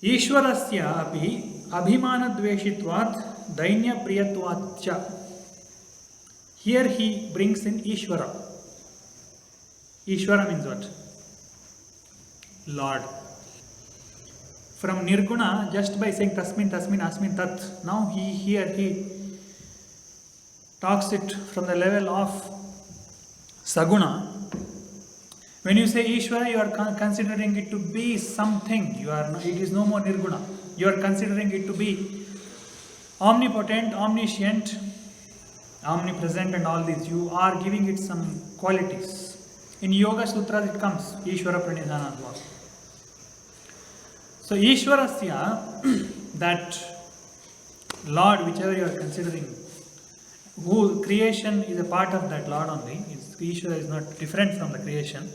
ईश्वरस्य अपि अभिमानद्वेषित्वात् दैन्यप्रियत्वात् च. Here he brings in Ishvara. Ishvara means what? Lord. From Nirguna, just by saying Tasmin, Tasmin, Asmin, Tat, now he talks it from the level of Saguna. When you say Ishvara, you are considering it to be something. It is no more Nirguna. You are considering it to be omnipotent, omniscient, omnipresent and all these. You are giving it some qualities. In Yoga Sutras it comes, Ishvara Pranidhanatva. So Ishvarasya, that Lord, whichever you are considering, who creation is a part of that Lord only, Ishvara is not different from the creation.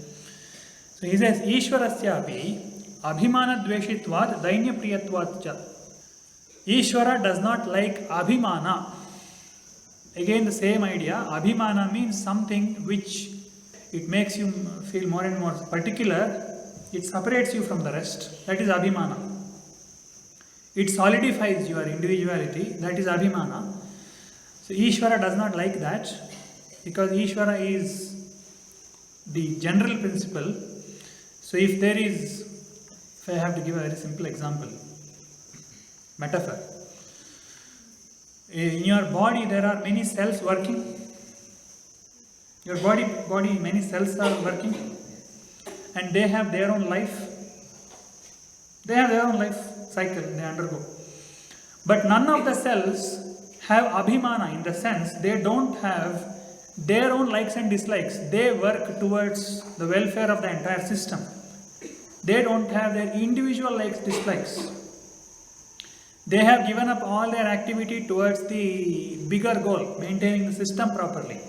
So he says, Ishvarasya api abhimana dveshitvat dainya priyatvat cha. Ishvara does not like abhimana. Again the same idea, abhimana means something which it makes you feel more and more particular, it separates you from the rest, that is abhimana. It solidifies your individuality, that is abhimana. So Ishvara does not like that, because Ishvara is the general principle. So if I have to give a very simple example, metaphor. In your body there are many cells working. Your body, many cells are working and they have their own life. They have their own life cycle they undergo. But none of the cells have abhimana, in the sense they don't have their own likes and dislikes. They work towards the welfare of the entire system. They don't have their individual likes, dislikes. They have given up all their activity towards the bigger goal, maintaining the system properly.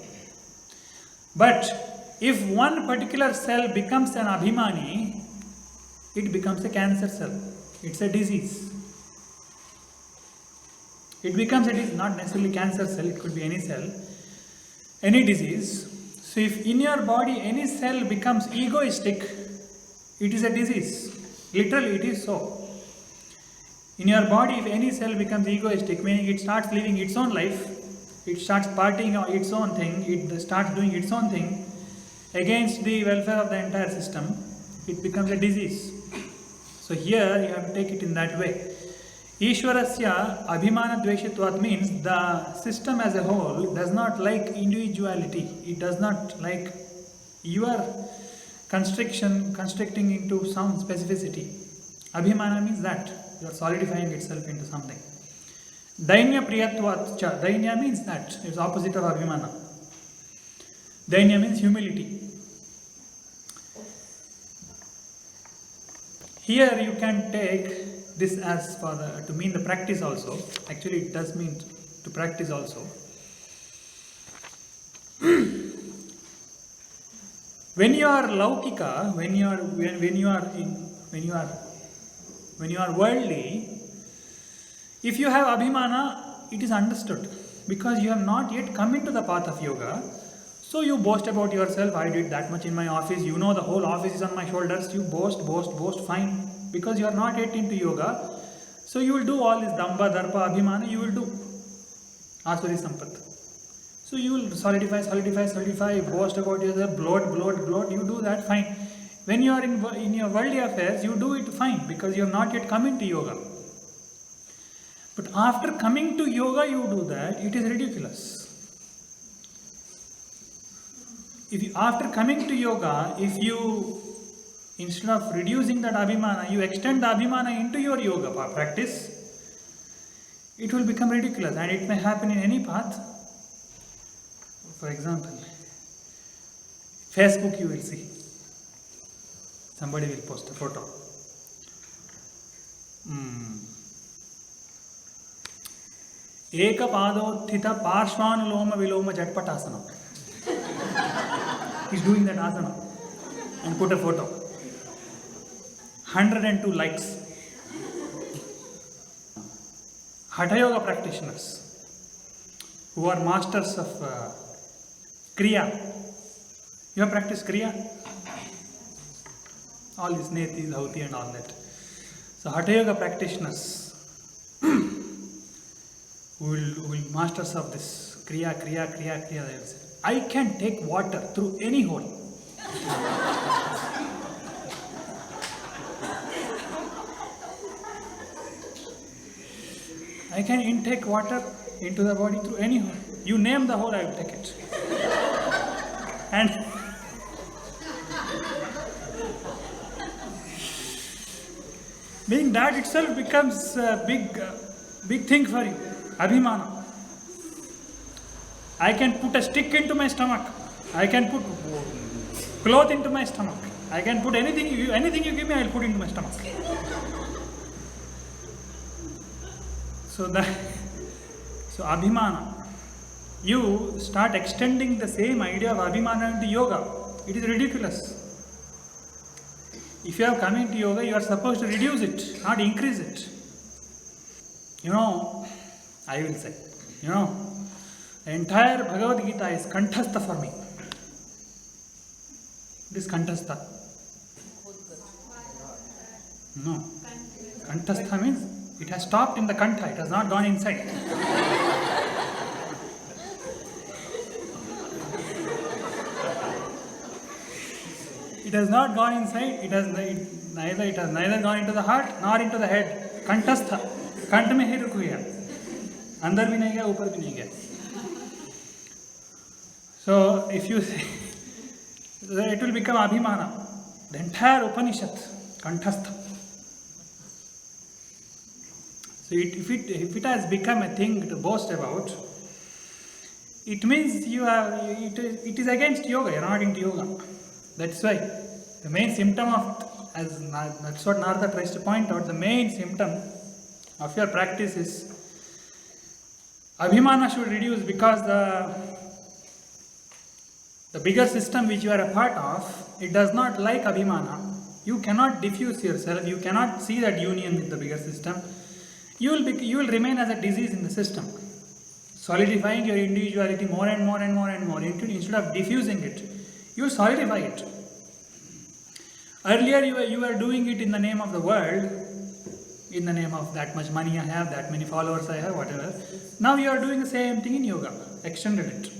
But if one particular cell becomes an abhimani, it becomes a cancer cell. It's a disease. It becomes a disease, not necessarily cancer cell, it could be any cell, any disease. So if in your body any cell becomes egoistic, it is a disease. Literally it is so. In your body, if any cell becomes egoistic, meaning it starts living its own life, it starts partying on its own thing, it starts doing its own thing against the welfare of the entire system, it becomes a disease. So here you have to take it in that way. Ishvarasya abhimana dveshitvat means the system as a whole does not like individuality. It does not like your constricting into some specificity. Abhimana means that you are solidifying itself into something. Dainya priyatvat cha. Dainya means that it's opposite of abhimana. Dainya means humility. Here you can take this as to mean the practice also. Actually it does mean to practice also. When you are laukika, when you are worldly, if you have abhimana, it is understood, because you have not yet come into the path of yoga. So you boast about yourself, I did that much in my office, the whole office is on my shoulders, you boast, fine, because you are not yet into yoga. So you will do all this damba, darpa, abhimana, you will do asuri sampat. So you will solidify, boast about yourself, bloat, you do that, fine. When you are in your worldly affairs, you do it fine, because you have not yet come into yoga. But after coming to yoga, you do that, it is ridiculous. After coming to yoga, if you, instead of reducing that abhimana, you extend the abhimana into your yoga practice, it will become ridiculous, and it may happen in any path. For example, Facebook you will see. Somebody will post a photo. Ekapadotthita parshvanuloma viloma jatpatasana. He's doing that asana and put a photo. 102 likes. Hatha yoga practitioners who are masters of Kriya. You have practiced Kriya? All this Neti, Dhauti and all that. So Hatha Yoga practitioners who will masters of this Kriya, they will say, I can take water through any hole. I can intake water into the body through any hole. You name the hole, I will take it. And being that itself becomes a big thing for you. Abhimana. I can put a stick into my stomach. I can put cloth into my stomach. I can put anything you give me, I will put into my stomach. So Abhimana. You start extending the same idea of Abhimana into yoga. It is ridiculous. If you have come into yoga, you are supposed to reduce it, not increase it. I will say, the entire Bhagavad Gita is Kanthastha for me. It is Kanthastha. No. Kanthastha means it has stopped in the Kantha, it has not gone inside. It has not gone inside, it has neither gone into the heart nor into the head. Kantastha. Kant mein hi ruk gaya. Andar bhi nahi gaya, upar bhi nahi gaya. So if you say, it will become Abhimana. The entire Upanishad, Kanthastha. So if it has become a thing to boast about, it means it is against yoga, you are not into yoga. That's why the main symptom that's what Narada tries to point out, the main symptom of your practice is Abhimana should reduce, because the bigger system which you are a part of, it does not like Abhimana. You cannot diffuse yourself, you cannot see that union with the bigger system. You will remain as a disease in the system, solidifying your individuality more and more and more and more. Instead of diffusing it, you solidify it. Earlier you were doing it in the name of the world, in the name of that much money I have, that many followers I have, whatever. Now you are doing the same thing in yoga, extended it.